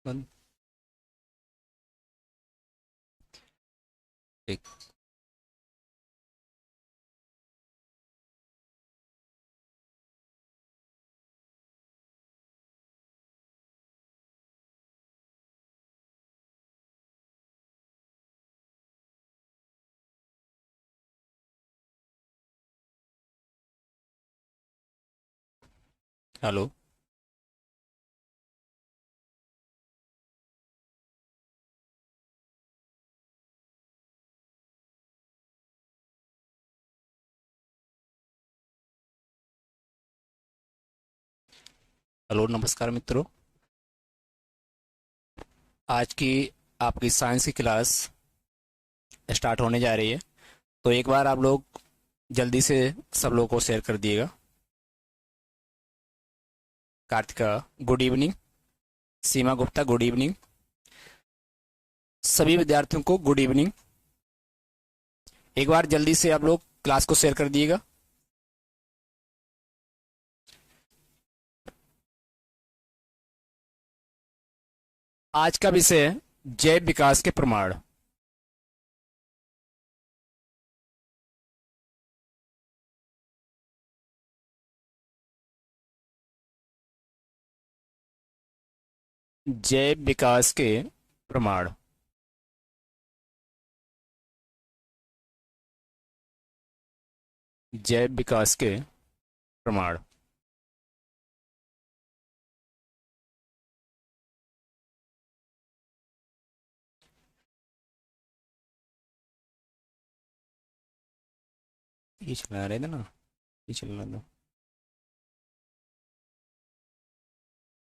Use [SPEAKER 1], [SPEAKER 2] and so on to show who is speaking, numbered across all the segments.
[SPEAKER 1] बंद। ठीक। Hello. Hello, नमस्कार मित्रों। आज की आपकी साइंस की क्लास स्टार्ट होने जा रही है। तो एक बार आप लोग जल्दी से सब लोगों को शेयर कर दिएगा। Kartika, good evening. Seema Gupta, good evening. सभी विद्यार्थियों को गुड इवनिंग। एक बार जल्दी से आप लोग क्लास को शेयर कर दिएगा। आज का विषय है जैव विकास के प्रमाण। जैव विकास के प्रमाण। जैव विकास के प्रमाण। ये चला रहे थे ना, ये चलना दो।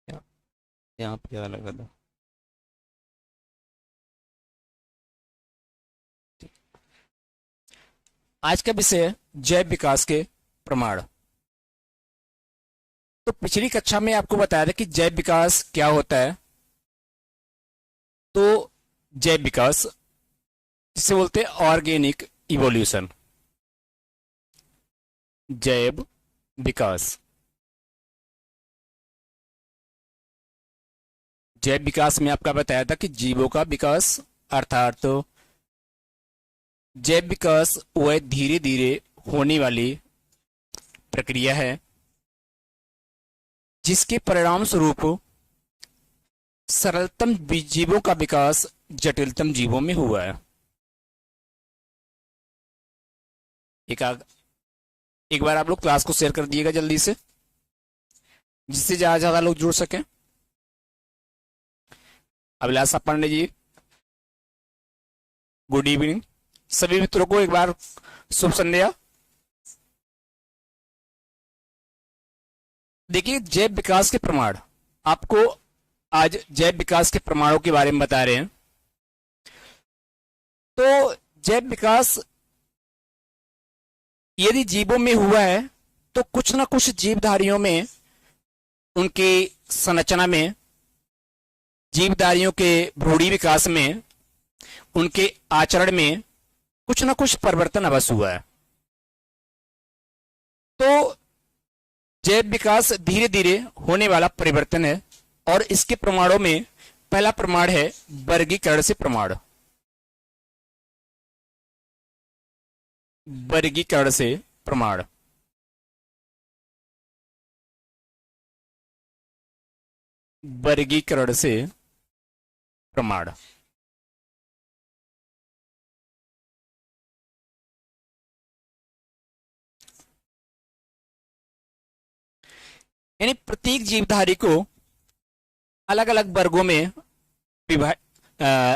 [SPEAKER 1] यहाँ यहाँ पे ज्यादा लगा दो। आज का विषय है जैव विकास के प्रमाण। तो पिछली कक्षा में आपको बताया था कि जैव विकास क्या होता है। तो जैव विकास जिसे बोलते हैं ऑर्गेनिक इवोल्यूशन। जैव विकास। जैव विकास में आपका बताया था कि जीवों का विकास, अर्थात तो जैव विकास वह धीरे धीरे होने वाली प्रक्रिया है जिसके परिणाम स्वरूप सरलतम जीवों का विकास जटिलतम जीवों में हुआ है। एक एक बार आप लोग क्लास को शेयर कर दिएगा जल्दी से, जिससे ज्यादा ज्यादा लोग जुड़ सकें। अभिलाषा पांडे जी, गुड इवनिंग। सभी मित्रों को एक बार शुभ संध्या। देखिए, जैव विकास के प्रमाण आपको आज जैव विकास के प्रमाणों के बारे में बता रहे हैं। तो जैव विकास यदि जीवों में हुआ है तो कुछ ना कुछ जीवधारियों में, उनकी संरचना में, जीवधारियों के भ्रूणी विकास में, उनके आचरण में कुछ ना कुछ परिवर्तन अवश्य हुआ है। तो जैव विकास धीरे धीरे होने वाला परिवर्तन है और इसके प्रमाणों में पहला प्रमाण है वर्गीकरण से प्रमाण। वर्गीकरण से प्रमाण। वर्गीकरण से प्रमाण। यानी प्रत्येक जीवधारी को अलग अलग वर्गों में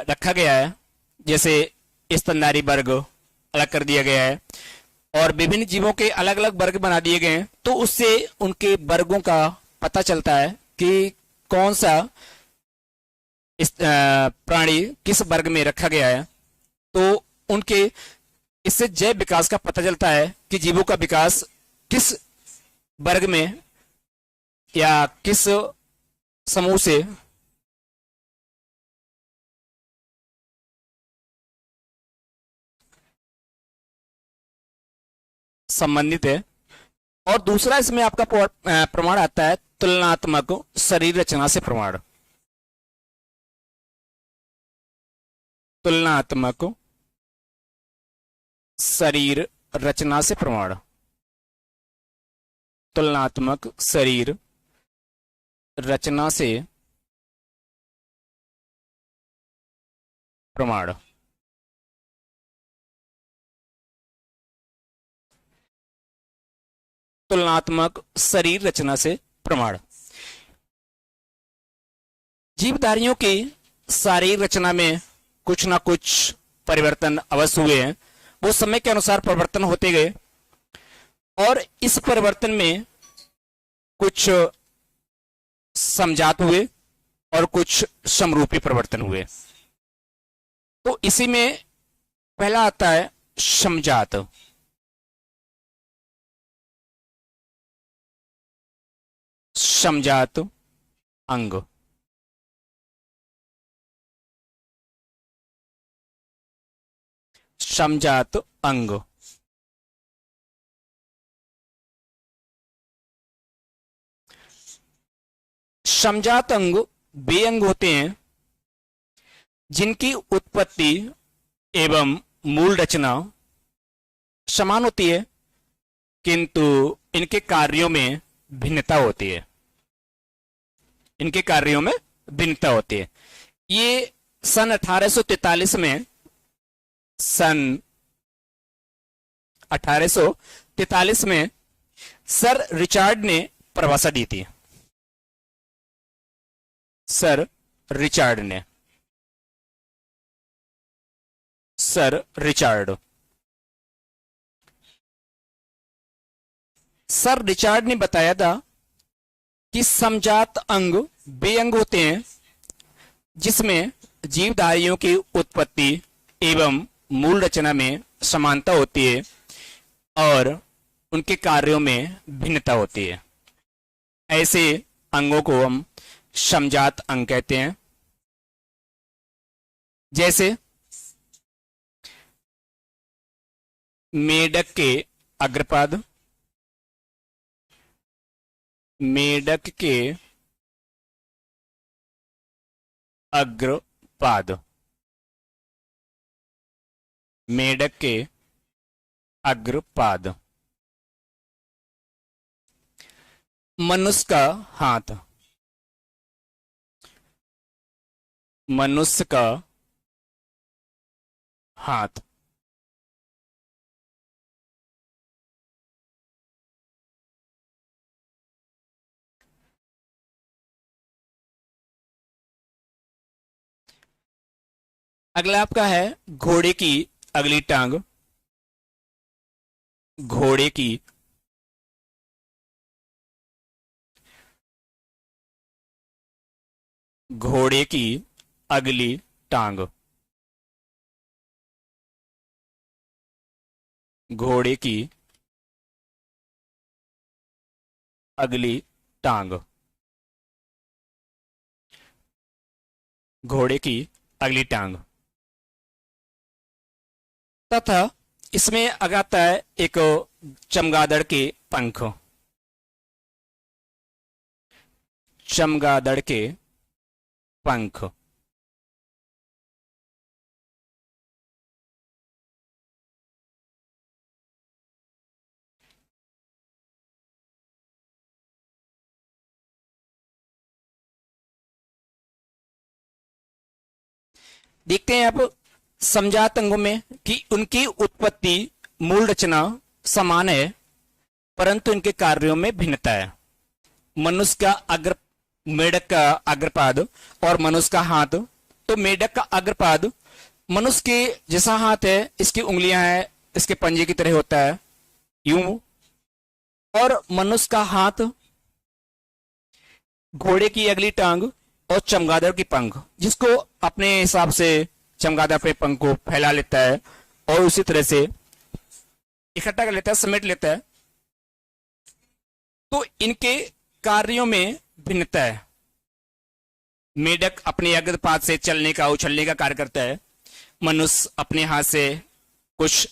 [SPEAKER 1] रखा गया है। जैसे स्तनधारी वर्ग अलग कर दिया गया है और विभिन्न जीवों के अलग अलग वर्ग बना दिए गए हैं। तो उससे उनके वर्गों का पता चलता है कि कौन सा इस प्राणी किस वर्ग में रखा गया है। तो उनके इससे जैव विकास का पता चलता है कि जीवों का विकास किस वर्ग में या किस समूह से संबंधित है। और दूसरा इसमें आपका प्रमाण आता है तुलनात्मक शरीर रचना से प्रमाण। तुलनात्मक शरीर रचना से प्रमाण। तुलनात्मक शरीर रचना से प्रमाण। तुलनात्मक शरीर रचना से प्रमाण। जीवधारियों की शारीरिक रचना में कुछ ना कुछ परिवर्तन अवश्य हुए हैं। वो समय के अनुसार परिवर्तन होते गए और इस परिवर्तन में कुछ समजात हुए और कुछ समरूपी परिवर्तन हुए। तो इसी में पहला आता है समजात। समजात अंग। समजात अंग। समजात अंग वे अंग होते हैं जिनकी उत्पत्ति एवं मूल रचना समान होती है, किंतु इनके कार्यों में भिन्नता होती है। इनके कार्यों में भिन्नता होती है। ये सन 1843 में सर रिचार्ड ने परिभाषा दी थी। सर रिचार्ड ने बताया था कि समजात अंग वे अंग होते हैं जिसमें जीवधारियों की उत्पत्ति एवं मूल रचना में समानता होती है और उनके कार्यों में भिन्नता होती है। ऐसे अंगों को हम समजात अंग कहते हैं। जैसे मेढक के अग्रपाद, मेढक के अग्रपाद, मेढक के अग्रपाद। मनुष्य का हाथ, मनुष्य का हाथ। अगला आपका है घोड़े की अगली टांग। घोड़े की अगली टांग। घोड़े की अगली टांग। घोड़े की अगली टांग। तथा इसमें आगे आता है एक चमगादड़ के पंख। चमगादड़ के पंख। देखते हैं आप समजात अंगों में कि उनकी उत्पत्ति मूल रचना समान है परंतु इनके कार्यों में भिन्नता है। मनुष्य का मेढक का अग्रपाद और मनुष्य का हाथ। तो मेढक का अग्रपाद मनुष्य के जैसा हाथ है, इसकी उंगलियां हैं, इसके पंजे की तरह होता है यूं। और मनुष्य का हाथ, घोड़े की अगली टांग और चमगादड़ की पंख, जिसको अपने हिसाब से चमगादड़ अपने पंख को फैला लेता है और उसी तरह से इकट्ठा कर लेता है, समेट लेता है। तो इनके कार्यों में भिन्नता है। मेढक अपने अग्रपाद से चलने का, उछलने का कार्य करता है। मनुष्य अपने हाथ से कुछ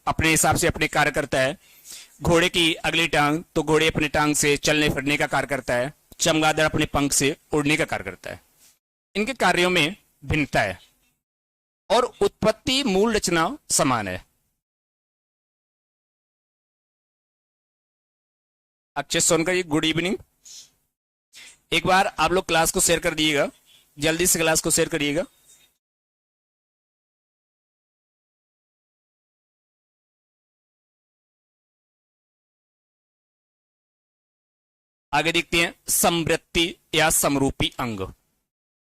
[SPEAKER 1] अपने हिसाब से अपने कार्य करता है। घोड़े की अगली टांग, तो घोड़े अपने टांग से चलने फिरने का कार्य करता है। चमगादड़ अपने पंख से उड़ने का कार्य करता है। इनके कार्यों में भिन्नता है और उत्पत्ति मूल रचना समान है। अक्षय सोनकर जी, गुड इवनिंग। एक बार आप लोग क्लास को शेयर कर दिएगा, जल्दी से क्लास को शेयर करिएगा। आगे देखते हैं समवृत्ति या समरूपी अंग।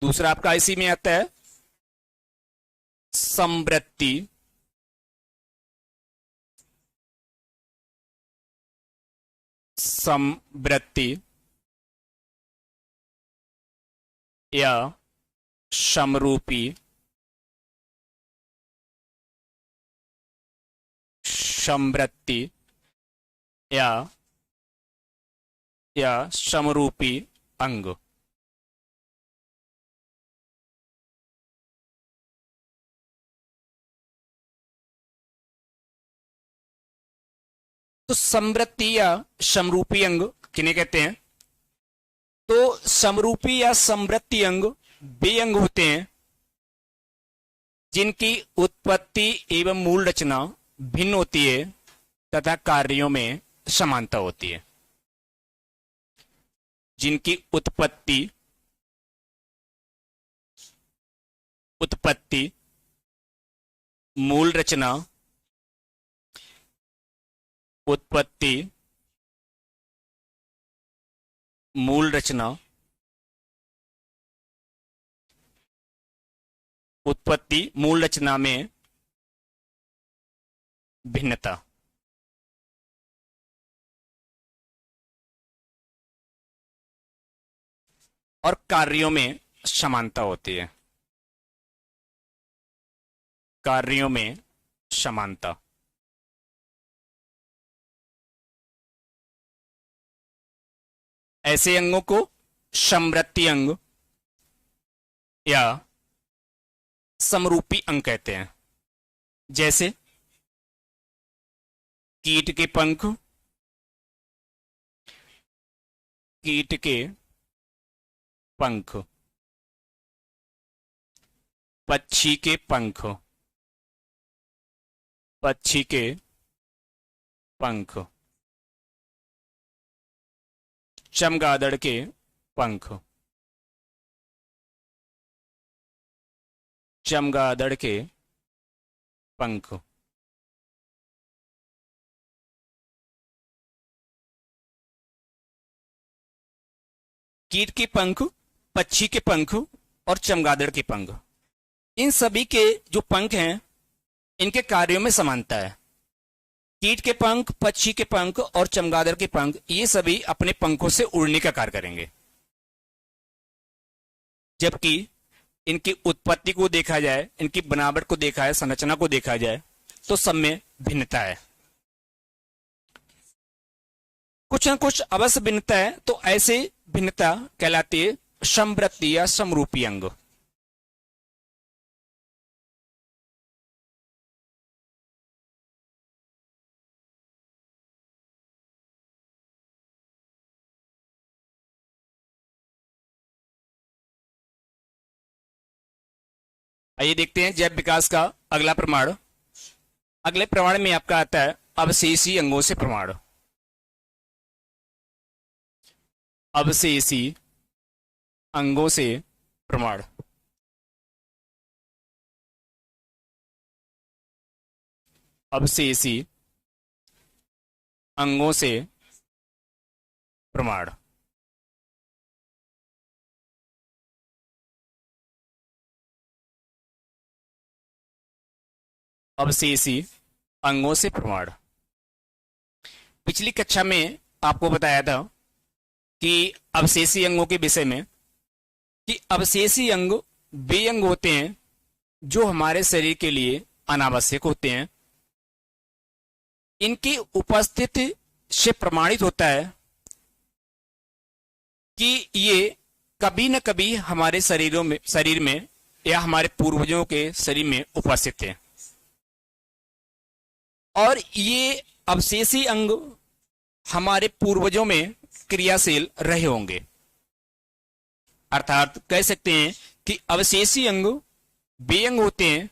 [SPEAKER 1] दूसरा आपका इसी में आता है समवृत्ति समवृत्ति या समरूपी समवृत्ति या समरूपी अंग। तो समवृत्ति या समरूपी अंग किन्हें कहते हैं? तो समरूपी या समवृत्ति अंग वे अंग होते हैं जिनकी उत्पत्ति एवं मूल रचना भिन्न होती है तथा कार्यों में समानता होती है। जिनकी उत्पत्ति मूल रचना उत्पत्ति मूल रचना में भिन्नता। और कार्यों में समानता होती है। कार्यों में समानता। ऐसे अंगों को समवृत्ति अंग या समरूपी अंग कहते हैं। जैसे कीट के पंख, पक्षी के पंख, चमगादड़ के पंख, कीट के पंख, पक्षी के पंख और चमगादड़ के पंख, इन सभी के जो पंख हैं इनके कार्यों में समानता है। कीट के पंख, पक्षी के पंख और चमगादड़ के पंख ये सभी अपने पंखों से उड़ने का कार्य करेंगे। जबकि इनकी उत्पत्ति को देखा जाए, इनकी बनावट को देखा जाए, संरचना को देखा जाए तो सब में भिन्नता है। कुछ न कुछ अवश्य भिन्नता है, तो ऐसे भिन्नता कहलाती है समवृत्ति या समरूपी अंग। आइए देखते हैं जैव विकास का अगला प्रमाण। अगले प्रमाण में आपका आता है अवशेषी अंगों से प्रमाण। अवशेषी अंगों से प्रमाण। अवशेषी अंगों से प्रमाण। अवशेषी अंगों से प्रमाण। पिछली कक्षा में आपको बताया था कि अवशेषी अंगों के विषय में कि अवशेषी अंग वे अंग होते हैं जो हमारे शरीर के लिए अनावश्यक होते हैं। इनकी उपस्थिति से प्रमाणित होता है कि ये कभी न कभी हमारे शरीर में या हमारे पूर्वजों के शरीर में उपस्थित थे और ये अवशेषी अंग हमारे पूर्वजों में क्रियाशील रहे होंगे। अर्थात कह सकते हैं कि अवशेषी अंग वे अंग होते हैं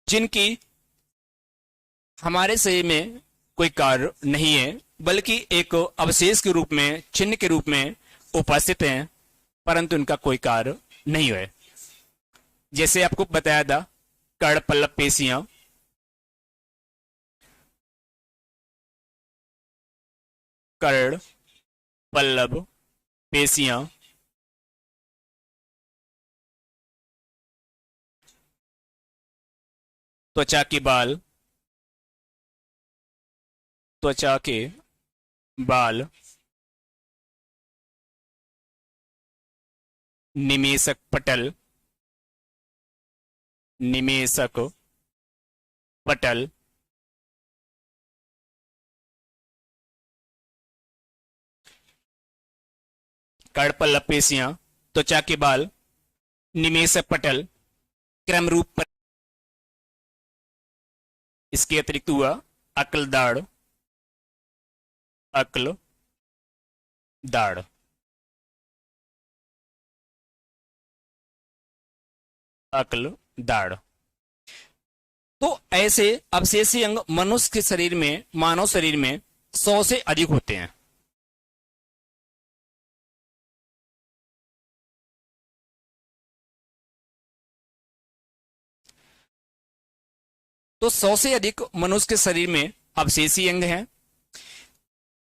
[SPEAKER 1] जिनकी हमारे शरीर में कोई कार्य नहीं है, बल्कि एक अवशेष के रूप में, चिन्ह के रूप में उपस्थित हैं, परंतु उनका कोई कार्य नहीं है। जैसे आपको बताया था, कर्ण पल्लव पेशियां, कर्ण पल्लव पेशियां त्वचा के बाल, त्वचा के बाल, निमेषक पटल, निमेषक पटल, कर्ण पल्लव पेशियां, त्वचा के बाल, निमेषक पटल, क्रम रूप पर। इसके अतिरिक्त हुआ अक्ल दाढ़, अक्ल दाढ़। अक्ल दाढ़। तो ऐसे अवशेषी अंग मनुष्य के शरीर में, मानव शरीर में 100 से अधिक होते हैं। तो 100 से अधिक मनुष्य के शरीर में अवशेषी अंग हैं।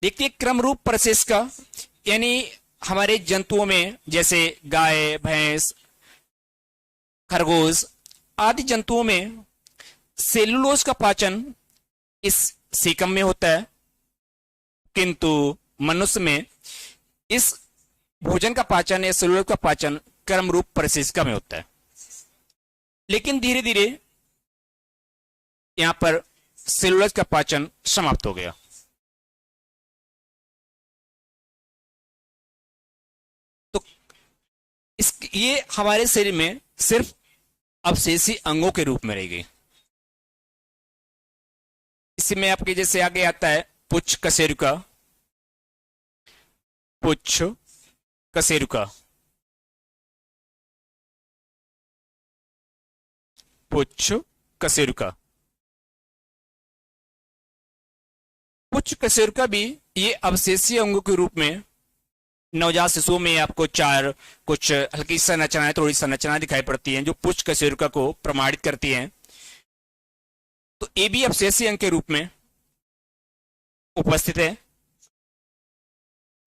[SPEAKER 1] देखिए क्रम रूप प्रोसेस का, यानी हमारे जंतुओं में जैसे गाय, भैंस, खरगोश आदि जंतुओं में सेलुलोज का पाचन इस सीकम में होता है, किंतु मनुष्य में इस भोजन का पाचन या सेलुलोज का पाचन क्रम रूप परिशिष्टा में होता है। लेकिन धीरे धीरे यहां पर सेलुलोज का पाचन समाप्त हो गया। तो ये हमारे शरीर में सिर्फ अवशेषी अंगों के रूप में रह गई। इसमें आपके जैसे आगे आता है पुच्छ कशेरुका, पुच्छ कशेरुका, पुच्छ कशेरुका। पुच्छ कशेरुका भी ये अवशेषी अंगों के रूप में नवजात शिशुओं में आपको चार कुछ हल्की संरचनाएं, थोड़ी संरचनाएं दिखाई पड़ती हैं जो पुच्छ कशेरुका को प्रमाणित करती हैं। तो ये भी अवशेषी अंग के रूप में उपस्थित है,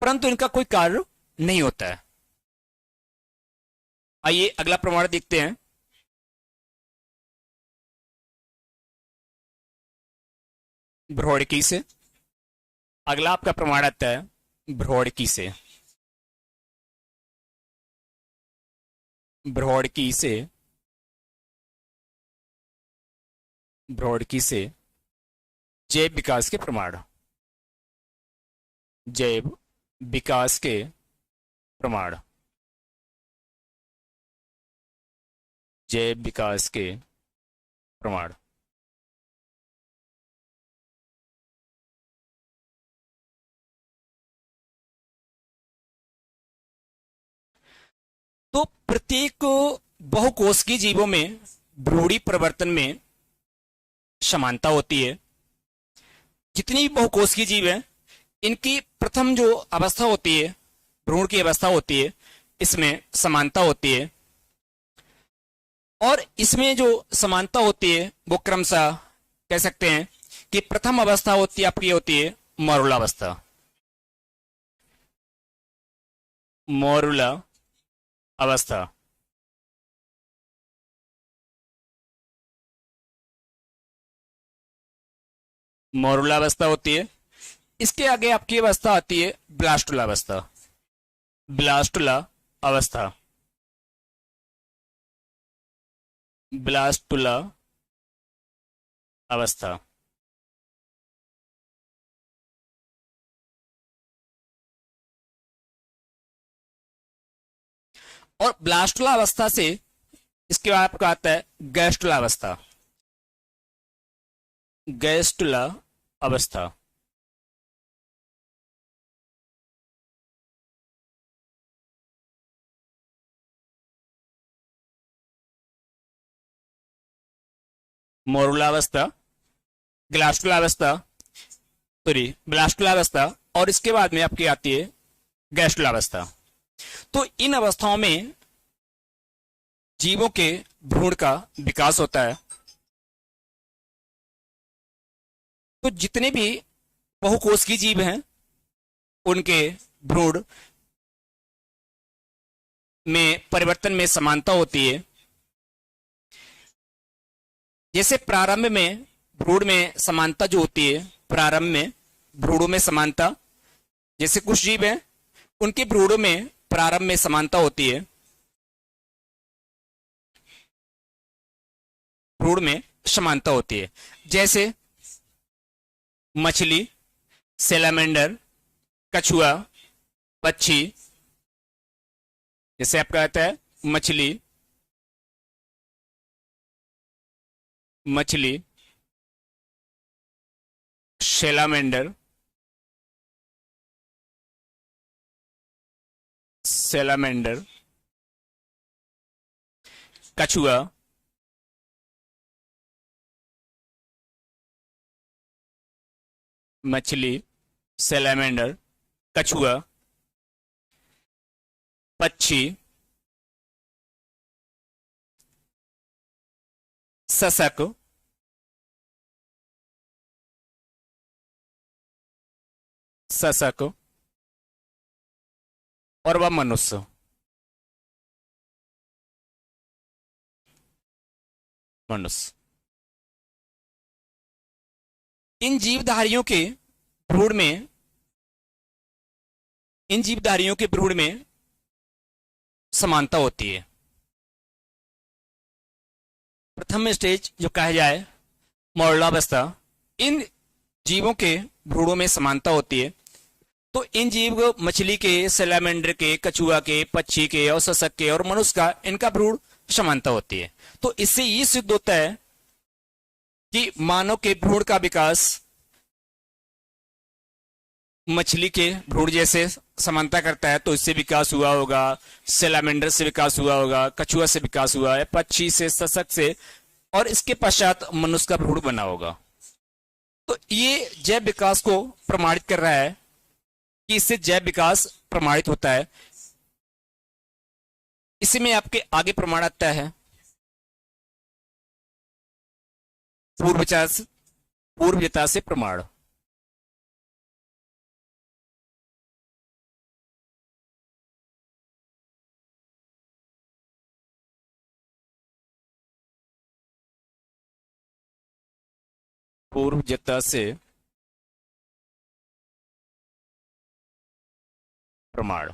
[SPEAKER 1] परंतु इनका कोई कार्य नहीं होता है। आइए अगला प्रमाण देखते हैं। भ्रौणकी से अगला आपका प्रमाण आता है भ्रौणकी से। भ्रौणकी से, भ्रौणकी से जैव विकास के प्रमाण, जैव विकास के प्रमाण, जैव विकास के प्रमाण। तो प्रत्येक बहुकोशिकीय जीवों में भ्रूणी परिवर्तन में समानता होती है। जितनी भी बहुकोशिकीय जीव है, इनकी प्रथम जो अवस्था होती है, भ्रूण की अवस्था होती है, इसमें समानता होती है। और इसमें जो समानता होती है वो क्रमशः कह सकते हैं कि प्रथम अवस्था होती है आपकी, होती है मॉरुलावस्था, मॉरुला अवस्था। मॉरुला अवस्था होती है। इसके आगे आपकी अवस्था आती है ब्लास्टुला अवस्था, ब्लास्टुला अवस्था, ब्लास्टुला अवस्था। और ब्लास्टुला अवस्था से इसके बाद आपका आता है गैस्टुला अवस्था, गैस्टुला अवस्था। मोरुलावस्था, ग्लास्टुलावस्था, सॉरी ब्लास्टुलावस्था, और इसके बाद में आपकी आती है गैस्ट्रुलावस्था। तो इन अवस्थाओं में जीवों के भ्रूण का विकास होता है। तो जितने भी बहुकोशिकीय जीव हैं उनके भ्रूण में परिवर्तन में समानता होती है। जैसे प्रारंभ में भ्रूण में समानता जो होती है, प्रारंभ में भ्रूणों में समानता, जैसे कुछ जीव हैं उनके भ्रूणों में प्रारंभ में समानता होती है, भ्रूण में समानता होती है। जैसे मछली, सैलामेंडर, कछुआ, पक्षी, जैसे आपका आता है मछली, सैलामेंडर, कछुआ, मछली, सैलामेंडर, कछुआ, पक्षी, सशक, और वह मनुष्य। इन जीवधारियों के भ्रूण में समानता होती है। प्रथम स्टेज जो कहा जाए मौर्लावस्था, इन जीवों के भ्रूणों में समानता होती है। तो इन जीव मछली के, सैलामेंडर के, कछुआ के, पक्षी के और सशक के और मनुष्य का, इनका भ्रूण समानता होती है। तो इससे ये सिद्ध होता है कि मानव के भ्रूण का विकास मछली के भ्रूण जैसे समानता करता है, तो इससे विकास हुआ होगा, सैलामेंडर से विकास हुआ होगा, कछुआ से विकास हुआ है, पक्षी से, सशक से, और इसके पश्चात मनुष्य का भ्रूण बना होगा। तो ये जैव विकास को प्रमाणित कर रहा है कि इससे जैव विकास प्रमाणित होता है। इसी में आपके आगे प्रमाण आता है पूर्वजता से प्रमाण। पूर्वजता से प्रमाण।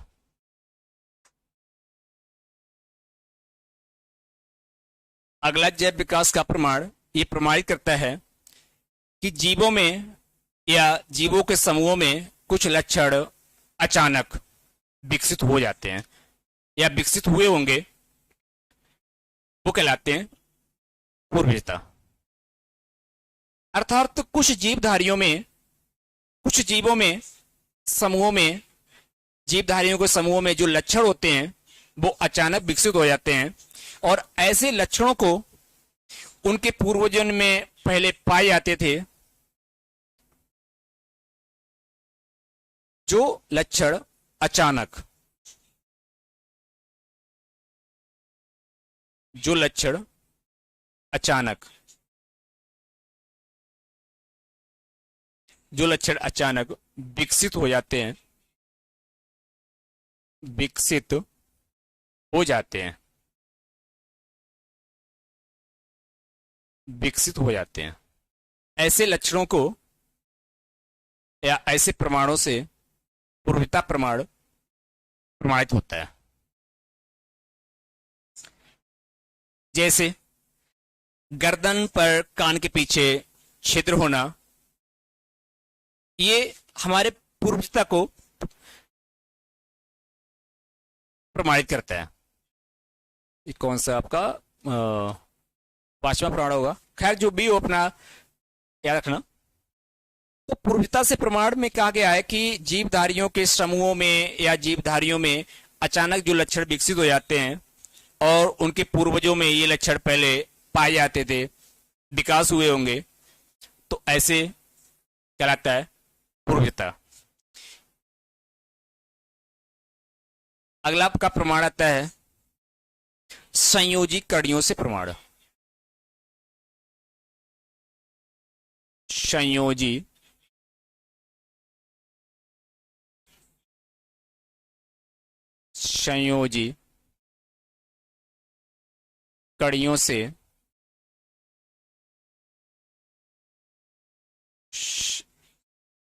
[SPEAKER 1] अगला जैव विकास का प्रमाण ये प्रमाणित करता है कि जीवों में या जीवों के समूहों में कुछ लक्षण अचानक विकसित हो जाते हैं या विकसित हुए होंगे, वो कहलाते हैं पूर्वजता। अर्थात कुछ जीवधारियों में, कुछ जीवों में, समूहों में, जीवधारियों के समूहों में जो लक्षण होते हैं वो अचानक विकसित हो जाते हैं, और ऐसे लक्षणों को उनके पूर्वजों में पहले पाए जाते थे। जो लक्षण अचानक, जो लक्षण अचानक विकसित हो जाते हैं, विकसित हो जाते हैं, विकसित हो जाते हैं। ऐसे लक्षणों को या ऐसे प्रमाणों से पूर्वता प्रमाण प्रमाणित होता है। जैसे गर्दन पर कान के पीछे छिद्र होना, ये हमारे पूर्वजता को प्रमाणित करता है। ये कौन सा आपका पांचवा प्रमाण होगा, खैर जो भी हो अपना याद रखना। तो पूर्वजता से प्रमाण में कहा गया है कि जीवधारियों के समूहों में या जीवधारियों में अचानक जो लक्षण विकसित हो जाते हैं और उनके पूर्वजों में ये लक्षण पहले पाए जाते थे, विकास हुए होंगे, तो ऐसे कहलाता है पूर्वजता। अगला आपका प्रमाण आता है संयोजी कड़ियों से प्रमाण। संयोजी संयोजी कड़ियों से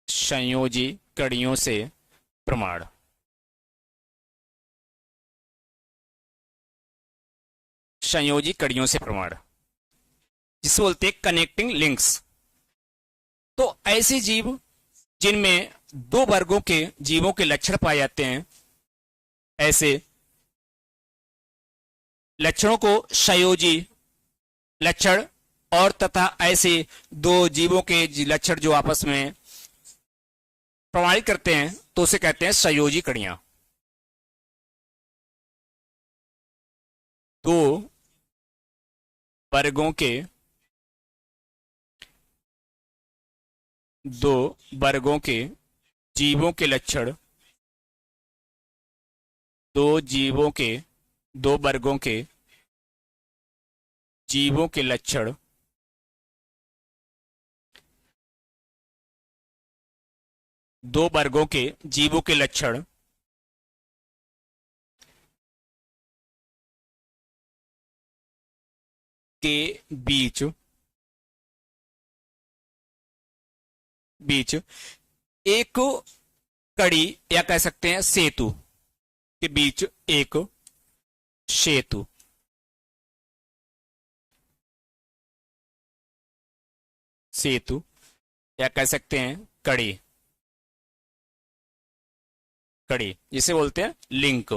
[SPEAKER 1] संयोजी कड़ियों से प्रमाण। संयोजी कड़ियों से प्रमाण जिसे बोलते हैं कनेक्टिंग लिंक्स। तो ऐसे जीव जिनमें दो वर्गों के जीवों के लक्षण पाए जाते हैं, ऐसे लक्षणों को संयोजी लक्षण, और तथा ऐसे दो जीवों के लक्षण जो आपस में प्रमाणित करते हैं, तो उसे कहते हैं संयोजी कड़ियां। दो वर्गों के जीवों के लक्षण, दो वर्गों के जीवों के लक्षण दो वर्गों के जीवों के लक्षण के बीच एक कड़ी या कह सकते हैं सेतु के बीच एक सेतु या कह सकते हैं कड़ी जिसे बोलते हैं लिंक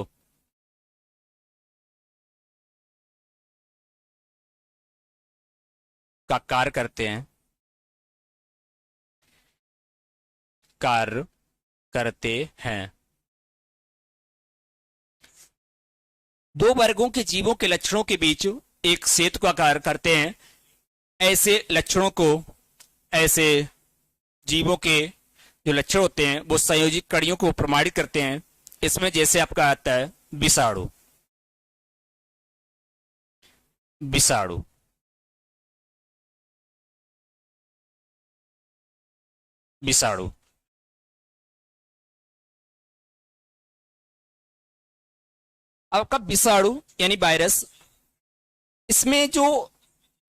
[SPEAKER 1] का कार्य करते हैं। दो वर्गों के जीवों के लक्षणों के बीच एक सेतु का कार्य करते हैं। ऐसे लक्षणों को, ऐसे जीवों के जो लक्षण होते हैं वो संयोजी कड़ियों को प्रमाणित करते हैं। इसमें जैसे आपका आता है विषाणु। आपका विषाणु यानी वायरस, इसमें जो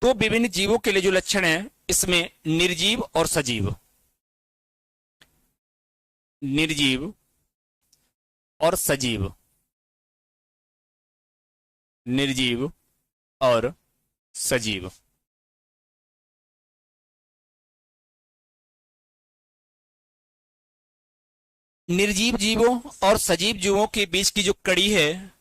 [SPEAKER 1] दो विभिन्न जीवों के लिए जो लक्षण है, इसमें निर्जीव और सजीव, निर्जीव और सजीव, निर्जीव और सजीव। निर्जीव जीवों और सजीव जीवों के बीच की जो कड़ी है,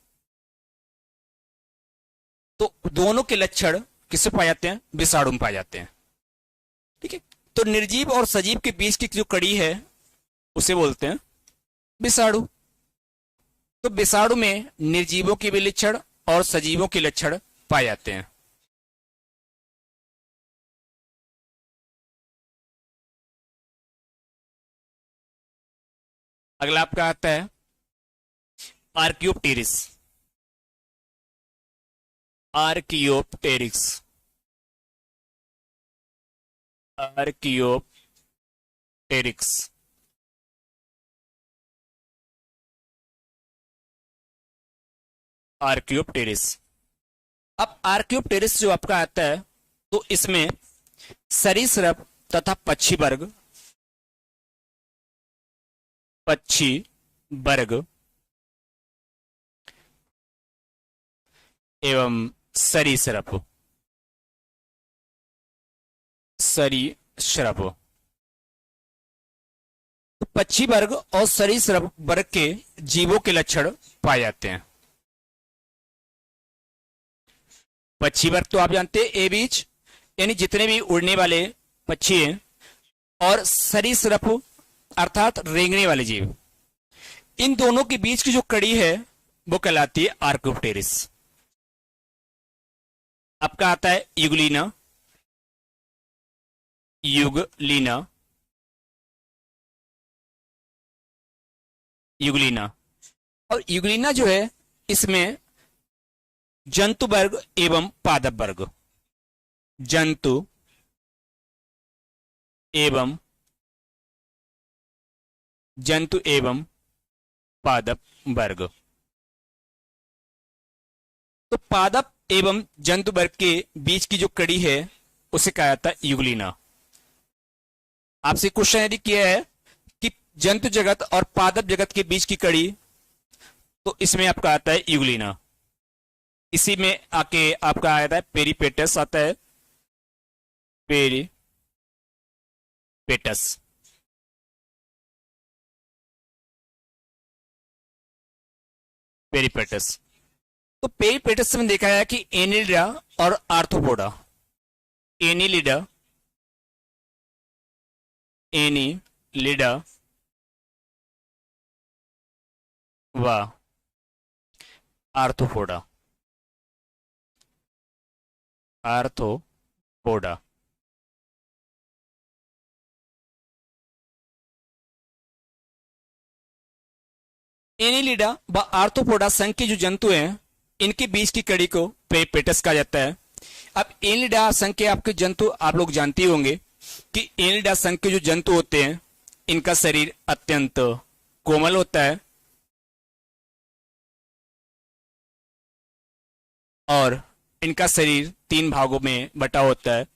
[SPEAKER 1] तो दोनों के लक्षण किससे पाए जाते हैं? विषाणु में पाए जाते हैं। ठीक है, तो निर्जीव और सजीव के बीच की जो कड़ी है उसे बोलते हैं विषाणु। तो विषाणु में निर्जीवों के भी लक्षण और सजीवों के लक्षण पाए जाते हैं। अगला आपका आता है आर्कियोप्टेरिस। आर्कियोप्टेरिक्स अब आर्कियोप्टेरिस जो आपका आता है, तो इसमें सरीसृप तथा पक्षी वर्ग एवं सरीसृप पक्षी वर्ग और सरीसृप वर्ग के जीवों के लक्षण पाए जाते हैं। पक्षी वर्ग तो आप जानते हैं एबीज, यानी जितने भी उड़ने वाले पक्षी हैं, और सरीसृप अर्थात रेंगने वाले जीव, इन दोनों के बीच की जो कड़ी है वो कहलाती है आर्कियोप्टेरिस। आपका आता है यूग्लिना। Euglena, euglena. और युगलीना जो है इसमें जंतु वर्ग एवं पादप वर्ग, जंतु एवं पादप वर्ग। तो पादप एवं जंतु वर्ग के बीच की जो कड़ी है उसे कहा जाता है युगलीना। आपसे क्वेश्चन यदि किया है कि जंतु जगत और पादप जगत के बीच की कड़ी, तो इसमें आपका आता है युगलीना। इसी में आके आपका आता है पेरिपेटस आता है, पेरिपेटस। पेरिपेटस। तो पेरिपेटस में देखा है कि एनिलिडा और आर्थ्रोपोडा, एनिलिडा, एनिलिडा व आर्थ्रोपोडा, आर्थ्रोपोडा। एनिलिडा व आर्थ्रोपोडा संघ के जो जंतु हैं इनके बीच की कड़ी को पेरिपेटस कहा जाता है। अब एनिलिडा संघ के आपके जंतु आप लोग जानते होंगे कि एनिलिडा संघ के जो जंतु होते हैं इनका शरीर अत्यंत कोमल होता है और इनका शरीर 3 भागों में बटा होता है।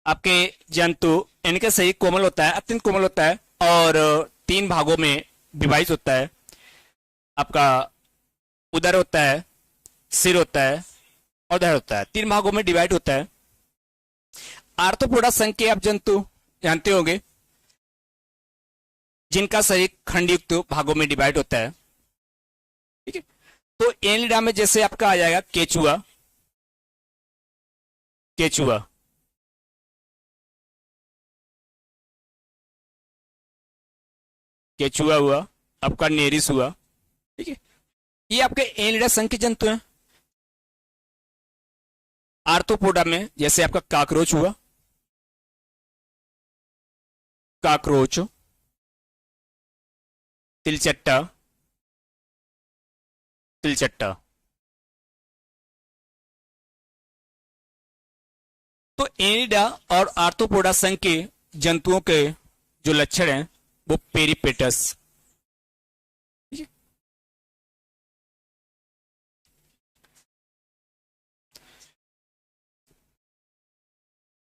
[SPEAKER 1] आपके जंतु, इनका शरीर कोमल होता है, अत्यंत कोमल होता है और 3 भागों में विभाजित होता है। आपका उदर होता है, सिर होता है और धड़ होता है, 3 भागों में डिवाइड होता है। आर्थ्रोपोडा संघ के आप जंतु जानते होंगे जिनका शरीर खंडयुक्त भागों में डिवाइड होता है। ठीक है, तो एनिलिडा में जैसे आपका आ जाएगा केचुआ, केचुआ, केचुआ हुआ, आपका नेरिस हुआ। ठीक है, ये आपके एनिलिडा संघ के जंतु हैं। आर्थ्रोपोडा में जैसे आपका काकरोच हुआ, काकरोच, तिलचट्टा, तिलचट्टा। तो एनिलिडा और आर्थ्रोपोडा संघ के जंतुओं के जो लक्षण हैं वो पेरिपेटस।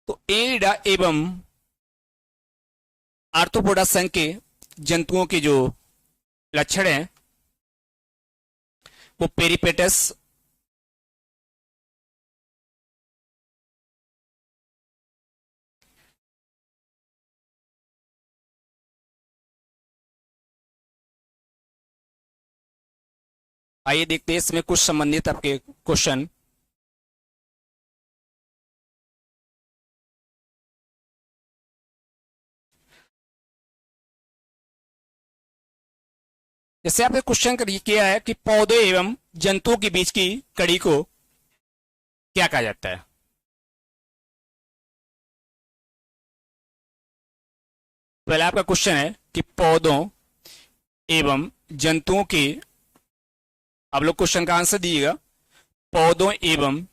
[SPEAKER 1] तो एनिलिडा एवं आर्थ्रोपोडा संघ के जंतुओं के जो लक्षण हैं वो पेरिपेटस, आइए देखते हैं इसमें कुछ संबंधित आपके क्वेश्चन। जैसे आपने क्वेश्चन किया है कि पौधे एवं जंतुओं के बीच की कड़ी को क्या कहा जाता है। पहला आपका क्वेश्चन है कि पौधों एवं जंतुओं के, आप लोग क्वेश्चन का आंसर दीजिएगा, पौधों एवं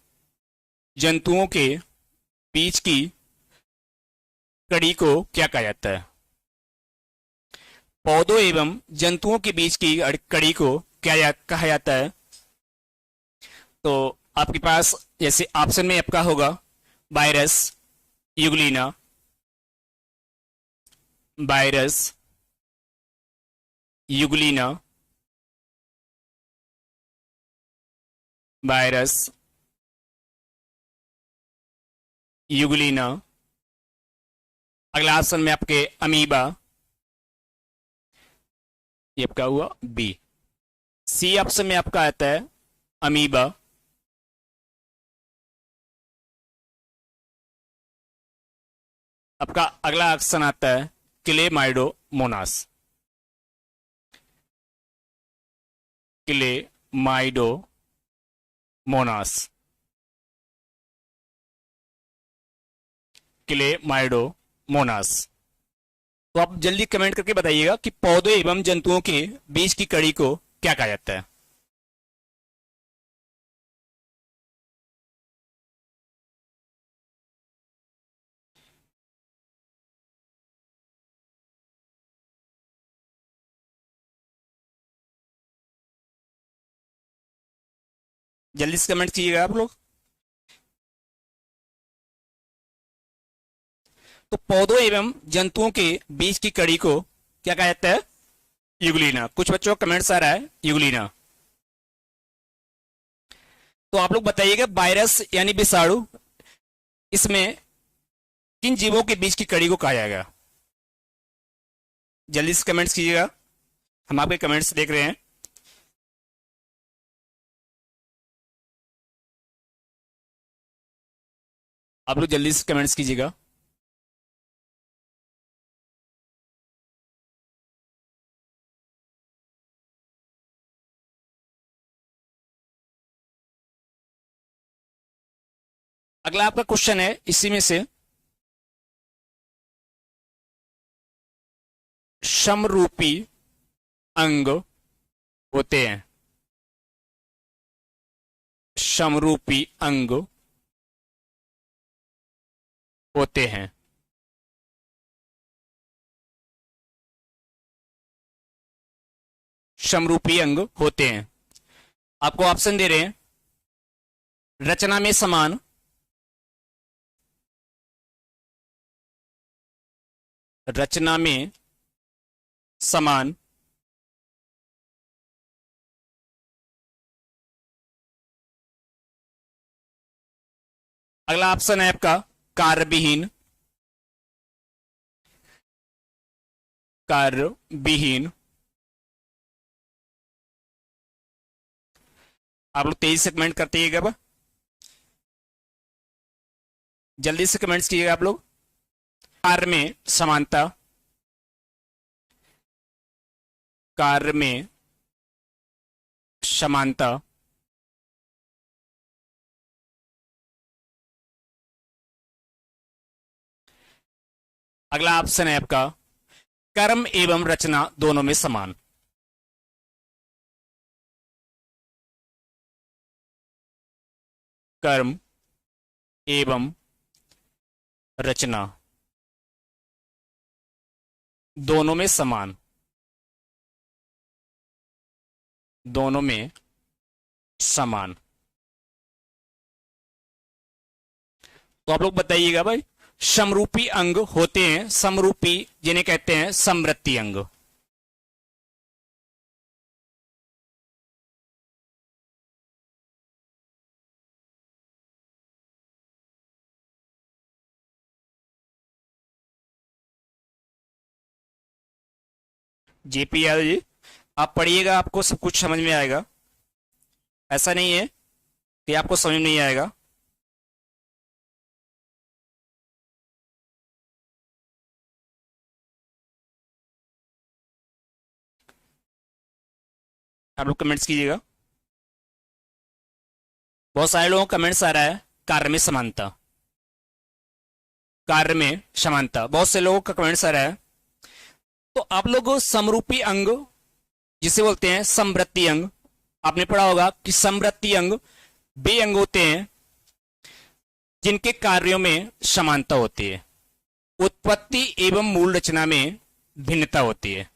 [SPEAKER 1] जंतुओं के बीच की कड़ी को क्या कहा जाता है। पौधों एवं जंतुओं के बीच की कड़ी को क्या कहा जाता है। तो आपके पास जैसे ऑप्शन में आपका होगा virus, euglena, virus, euglena, virus, euglena. अगला ऑप्शन में आपके अमीबा, ये आपका हुआ बी। सी ऑप्शन में आपका आता है अमीबा। आपका अगला ऑप्शन आता है क्लेमाइडोमोनास, क्लेमाइडोमोनास। Chlamydomonas, Chlamydomonas. तो आप जल्दी कमेंट करके बताइएगा कि पौधों एवं जंतुओं के बीच की कड़ी को क्या कहा जाता है। जल्दी से कमेंट कीजिएगा आप लोग। तो पौधों एवं जंतुओं के बीच की कड़ी को क्या कहा जाता है? यूग्लिना। कुछ बच्चों का कमेंट्स आ रहा है यूग्लिना। तो आप लोग बताइएगा वायरस यानी विषाणु, इसमें किन जीवों के बीच की कड़ी को कहा जाएगा? जल्दी से कमेंट्स कीजिएगा, हम आपके कमेंट्स देख रहे हैं। आप लोग जल्दी से कमेंट्स कीजिएगा। अगला आपका क्वेश्चन है इसी में से, समरूपी अंग होते हैं, समरूपी अंग होते हैं। समरूपी अंग होते हैं। आपको ऑप्शन दे रहे हैं, रचना में समान, रचना में समान, अगला ऑप्शन है आपका कार्यविहीन, कार्यविहीन। आप लोग तेजी से कमेंट करते हैं, अब जल्दी से कमेंट्स कीजिएगा आप लोग। कार्य में समानता, कार्य में समानता, अगला ऑप्शन है आपका कर्म एवं रचना दोनों में समान, कर्म एवं रचना दोनों में समान, दोनों में समान। तो आप लोग बताइएगा भाई, समरूपी अंग होते हैं, समरूपी जिन्हें कहते हैं समवर्ती अंग। जेपीएल जी, आप पढ़िएगा, आपको सब कुछ समझ में आएगा। ऐसा नहीं है कि आपको समझ नहीं आएगा। आप लोग कमेंट्स कीजिएगा। बहुत सारे लोगों का कमेंट्स आ रहा है कार्य में समानता, कार्य में समानता, बहुत से लोगों का कमेंट्स आ रहा है। तो आप लोग समरूपी अंग जिसे बोलते हैं समवर्ती अंग, आपने पढ़ा होगा कि समवर्ती अंग वे अंग होते हैं जिनके कार्यों में समानता होती है, उत्पत्ति एवं मूल रचना में भिन्नता होती है।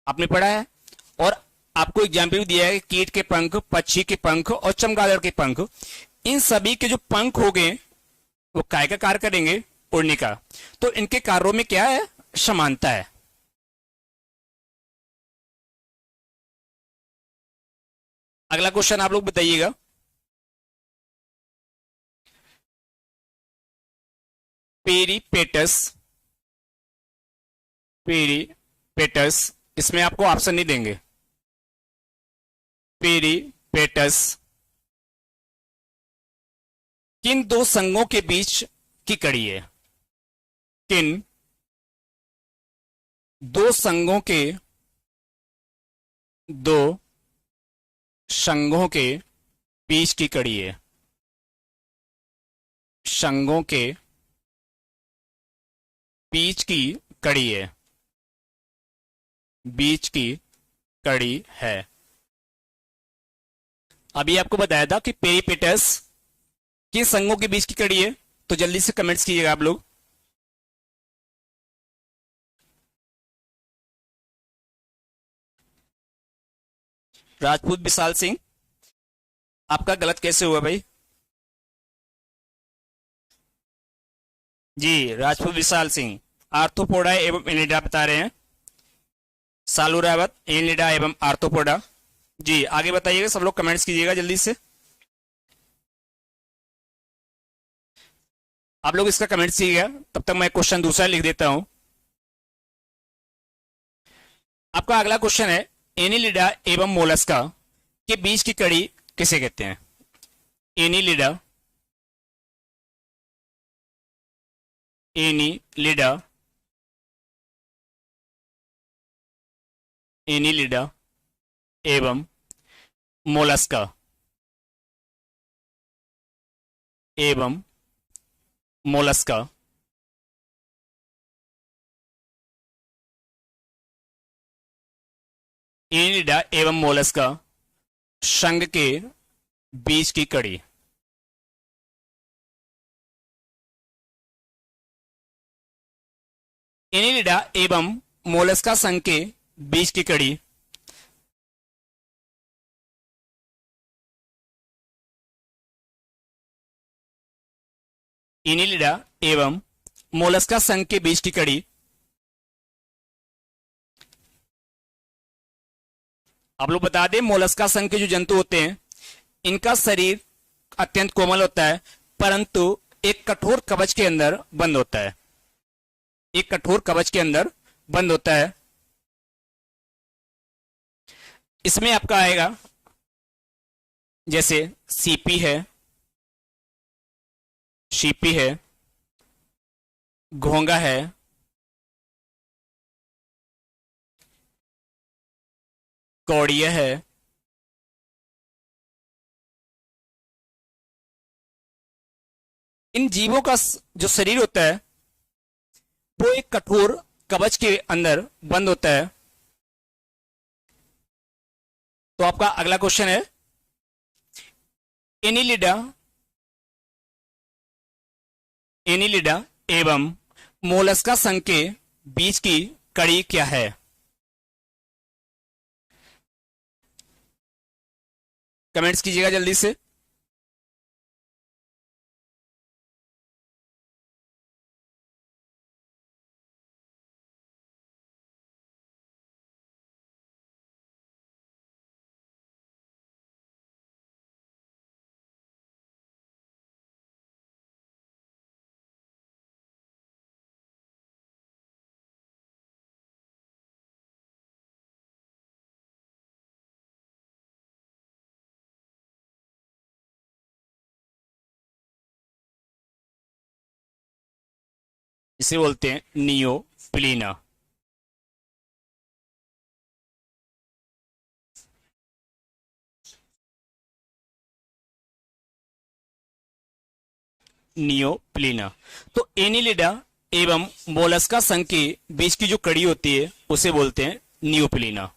[SPEAKER 1] आपने पढ़ा है। और आपको एग्जाम्पल भी दिया है कि कीट के पंख, पक्षी के पंख और चमगादड़ के पंख, इन सभी के जो पंख हो गए वो काय का कार्य करेंगे? उड़ने का। तो इनके कार्यों में क्या है? समानता है। अगला क्वेश्चन आप लोग बताइएगा, पेरीपेटस, पेरीपेटस, इसमें आपको ऑप्शन नहीं देंगे। पेरीपेटस किन दो संघों के बीच की कड़ी है? किन दो संघों के, दो संघों के बीच की कड़ी है। संघों के बीच की कड़ी है। बीच की कड़ी है। अभी आपको बताया था कि पेरिपेटस किन संघों के बीच की कड़ी है, तो जल्दी से कमेंट्स कीजिएगा आप लोग। राजपूत विशाल सिंह, आपका गलत कैसे हुआ भाई? जी, राजपूत विशाल सिंह आर्थ्रोपोडा एवं एनिडा बता रहे हैं। सालू रावत एनिडा एवं आर्थ्रोपोडा। जी आगे बताइएगा, सब लोग कमेंट्स कीजिएगा जल्दी से। आप लोग इसका कमेंट्स कीजिएगा, तब तक मैं क्वेश्चन दूसरा लिख देता हूं। आपका अगला क्वेश्चन है, एनिलिडा एवं मोलस्का के बीच की कड़ी किसे कहते हैं? एनिलिडा, एनिलिडा, एनिलिडा एवं मोलस्का एवं मोलस्का एनिलिडा एवं मोलस्का संघ के बीच की कड़ी। एनिलिडा एवं मोलस्का संघ के बीच की कड़ी एनिलिडा एवं मोलस्का संघ के बीच की कड़ी। आप लोग बता दें, मोलस्का संघ के जो जंतु होते हैं इनका शरीर अत्यंत कोमल होता है, परंतु एक कठोर कवच के अंदर बंद होता है। एक कठोर कवच के अंदर बंद होता है। इसमें आपका आएगा जैसे सीपी है, शीपी है, घोंगा है, कौड़िया है, इन जीवों का जो शरीर होता है वो एक कठोर कवच के अंदर बंद होता है। तो आपका अगला क्वेश्चन है, एनिलिडा, एनिलिडा एवं मोलस्का संघ के बीच की कड़ी क्या है? कमेंट्स कीजिएगा जल्दी से। इसे बोलते हैं नियोप्लीना। नियोप्लीना। तो एनिलिडा एवं मोलस्का संघ के बीच की जो कड़ी होती है उसे बोलते हैं नियोप्लीना।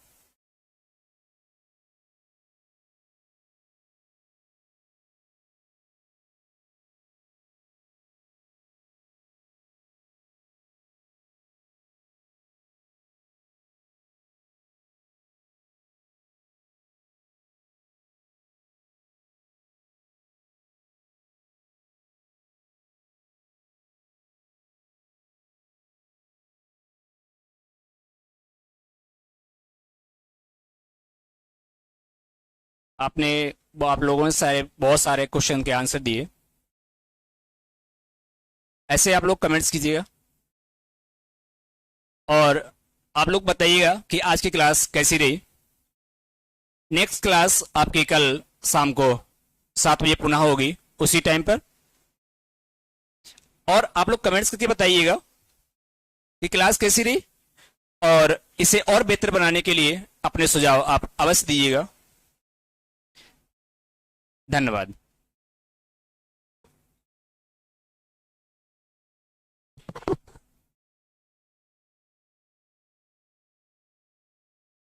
[SPEAKER 1] आपने आप लोगों ने बहुत सारे क्वेश्चन के आंसर दिए। ऐसे आप लोग कमेंट्स कीजिएगा और आप लोग बताइएगा कि आज की क्लास कैसी रही। नेक्स्ट क्लास आपकी कल शाम को 7 बजे पुनः होगी उसी टाइम पर। और आप लोग कमेंट्स करके बताइएगा कि क्लास कैसी रही और इसे और बेहतर बनाने के लिए अपने सुझाव आप अवश्य दीजिएगा। धन्यवाद।